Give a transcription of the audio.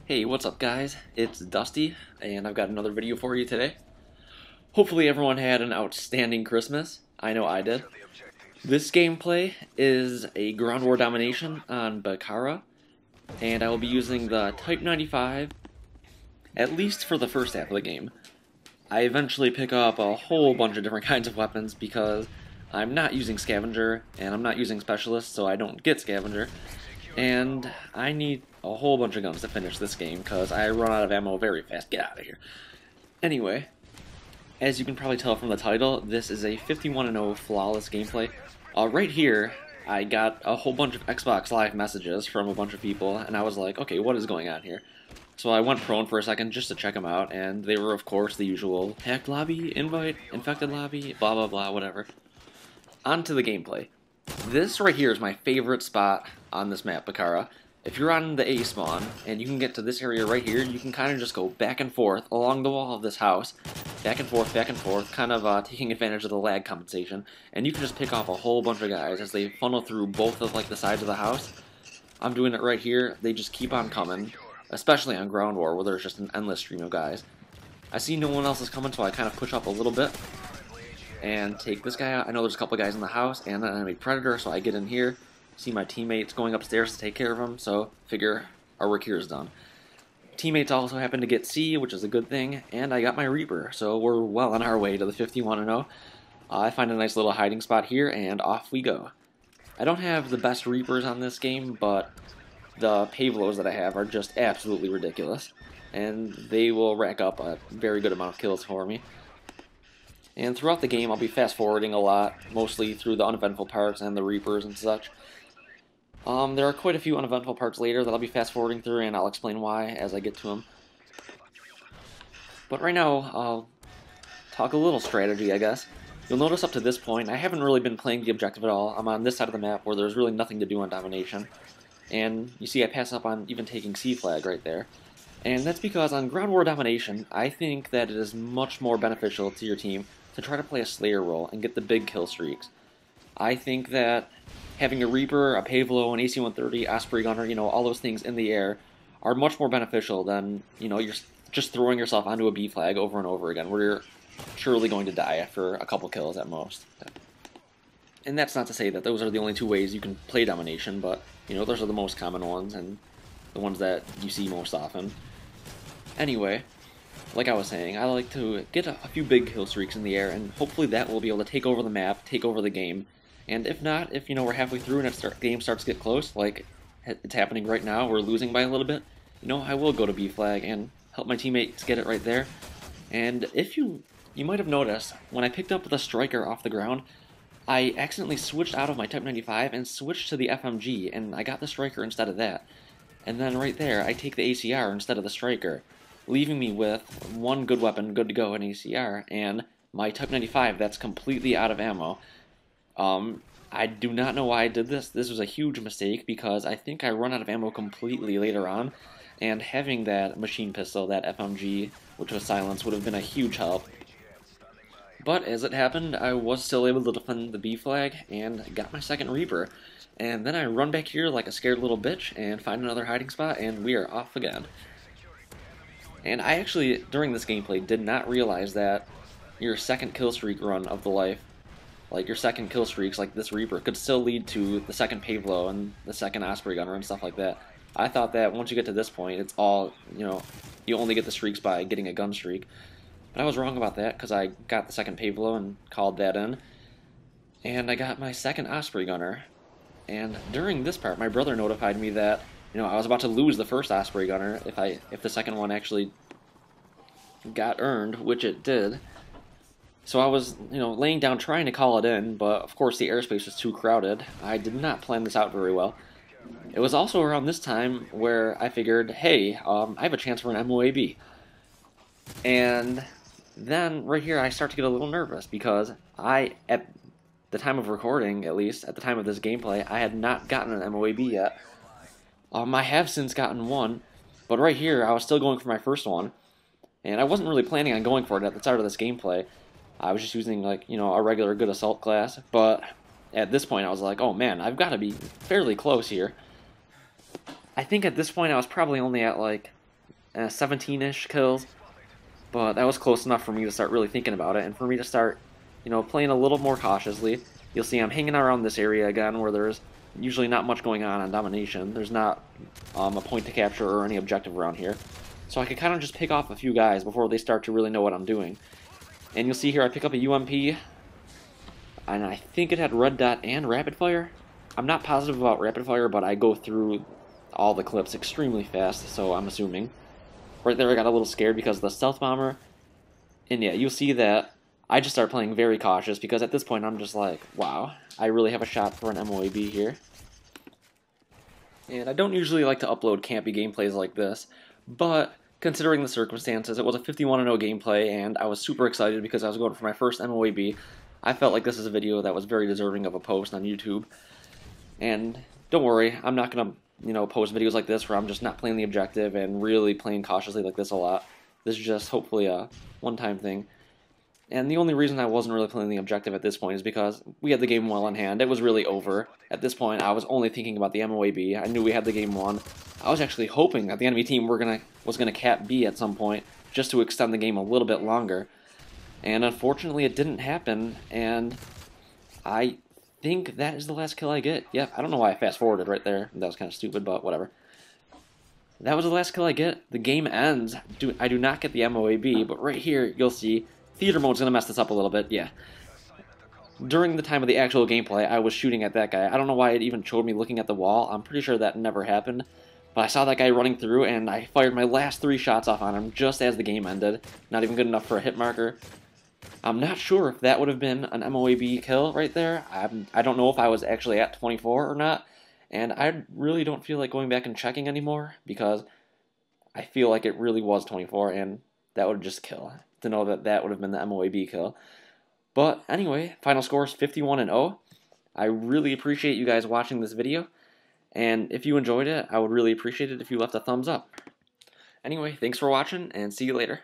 Hey, what's up guys? It's Dusty, and I've got another video for you today. Hopefully everyone had an outstanding Christmas. I know I did. This gameplay is a ground war domination on Bakaara, and I will be using the Type 95, at least for the first half of the game. I eventually pick up a whole bunch of different kinds of weapons because I'm not using Scavenger, and I'm not using Specialist, so I don't get Scavenger. And I need a whole bunch of guns to finish this game because I run out of ammo very fast. Get out of here. Anyway, as you can probably tell from the title, this is a 51-0 flawless gameplay. Right here, I got a whole bunch of Xbox Live messages from a bunch of people, and I was like, okay, what is going on here? So I went prone for a second just to check them out, and they were, of course, the usual hacked lobby, invite, infected lobby, blah blah blah, whatever. On to the gameplay. This right here is my favorite spot on this map, Bakaara. If you're on the A spawn, and you can get to this area right here, you can kind of just go back and forth along the wall of this house, back and forth, kind of taking advantage of the lag compensation, and you can just pick off a whole bunch of guys as they funnel through both of like the sides of the house. I'm doing it right here. They just keep on coming, especially on ground war where there's just an endless stream of guys. I see no one else is coming, so I kind of push up a little bit and take this guy out. I know there's a couple guys in the house and an enemy predator, so I get in here, see my teammates going upstairs to take care of them, so figure our work here is done. Teammates also happen to get C, which is a good thing, and I got my Reaper, so we're well on our way to the 51-0. I find a nice little hiding spot here, and off we go. I don't have the best Reapers on this game, but the Pavlos that I have are just absolutely ridiculous, and they will rack up a very good amount of kills for me. And throughout the game, I'll be fast-forwarding a lot, mostly through the uneventful parts and the Reapers and such. There are quite a few uneventful parts later that I'll be fast-forwarding through, and I'll explain why as I get to them. But right now, I'll talk a little strategy, I guess. You'll notice up to this point, I haven't really been playing the objective at all. I'm on this side of the map where there's really nothing to do on domination. And you see I pass up on even taking C flag right there. And that's because on ground war domination, I think that it is much more beneficial to your team to try to play a Slayer role and get the big kill streaks. I think that having a Reaper, a Pavlo, an AC-130, Osprey Gunner, all those things in the air are much more beneficial than, you're just throwing yourself onto a B flag over and over again, where you're surely going to die after a couple kills at most. And that's not to say that those are the only two ways you can play domination, but, those are the most common ones and the ones that you see most often. Anyway, like I was saying, I like to get a few big kill streaks in the air, and hopefully that will be able to take over the map, take over the game. And if not, if we're halfway through and the game starts to get close, like it's happening right now, we're losing by a little bit, I will go to B flag and help my teammates get it right there. And if you might have noticed, when I picked up the striker off the ground, I accidentally switched out of my Type 95 and switched to the FMG, and I got the striker instead of that. And then right there, I take the ACR instead of the striker, leaving me with one good weapon, good to go, an ACR, and my Type 95 that's completely out of ammo. I do not know why I did this. This was a huge mistake because I think I run out of ammo completely later on, and having that machine pistol, that FMG, which was silenced, would have been a huge help. But as it happened, I was still able to defend the B flag and got my second Reaper. And then I run back here like a scared little bitch and find another hiding spot, and we are off again. And I actually, during this gameplay, did not realize that your second kill streak run of the life, like your second kill streaks, like this Reaper, could still lead to the second Pavlo and the second Osprey Gunner and stuff like that. I thought that once you get to this point, it's all, you only get the streaks by getting a gun streak. But I was wrong about that, because I got the second Pavlo and called that in. And I got my second Osprey Gunner. And during this part, my brother notified me that, I was about to lose the first Osprey Gunner if the second one actually got earned, which it did. So I was, laying down trying to call it in, but of course the airspace was too crowded. I did not plan this out very well. It was also around this time where I figured, hey, I have a chance for an MOAB. And then, right here, I start to get a little nervous, because at the time of recording, at least, at the time of this gameplay, I had not gotten an MOAB yet. I have since gotten one, but right here, I was still going for my first one, and I wasn't really planning on going for it at the start of this gameplay. I was just using, like, a regular good assault class, but at this point, I was like, oh man, I've got to be fairly close here. I think at this point, I was probably only at, like, 17-ish kills, but that was close enough for me to start really thinking about it, and for me to start, playing a little more cautiously. You'll see I'm hanging around this area again where there's usually not much going on domination. There's not a point to capture or any objective around here. So I could kind of just pick off a few guys before they start to really know what I'm doing. And you'll see here I pick up a UMP, and I think it had red dot and rapid fire. I'm not positive about rapid fire, but I go through all the clips extremely fast, so I'm assuming. Right there I got a little scared because of the stealth bomber. And yeah, you'll see that I just start playing very cautious because at this point I'm just like, wow, I really have a shot for an MOAB here. And I don't usually like to upload campy gameplays like this, but considering the circumstances, it was a 51-0 gameplay, and I was super excited because I was going for my first MOAB. I felt like this is a video that was very deserving of a post on YouTube. And don't worry, I'm not going to post videos like this where I'm just not playing the objective and really playing cautiously like this a lot. This is just hopefully a one-time thing. And the only reason I wasn't really playing the objective at this point is because we had the game well in hand. It was really over. At this point, I was only thinking about the MOAB. I knew we had the game won. I was actually hoping that the enemy team was gonna cap B at some point, just to extend the game a little bit longer. And unfortunately, it didn't happen, and I think that is the last kill I get. Yep, I don't know why I fast-forwarded right there. That was kind of stupid, but whatever. That was the last kill I get. The game ends. I do not get the MOAB, but right here, you'll see theater mode's going to mess this up a little bit, yeah. During the time of the actual gameplay, I was shooting at that guy. I don't know why it even showed me looking at the wall. I'm pretty sure that never happened. But I saw that guy running through, and I fired my last 3 shots off on him just as the game ended. Not even good enough for a hit marker. I'm not sure if that would have been an MOAB kill right there. I don't know if I was actually at 24 or not. And I really don't feel like going back and checking anymore, because I feel like it really was 24, and that would just kill to know that that would have been the MOAB kill. But anyway, final score is 51-0. I really appreciate you guys watching this video, and if you enjoyed it, I would really appreciate it if you left a thumbs up. Anyway, thanks for watching, and see you later.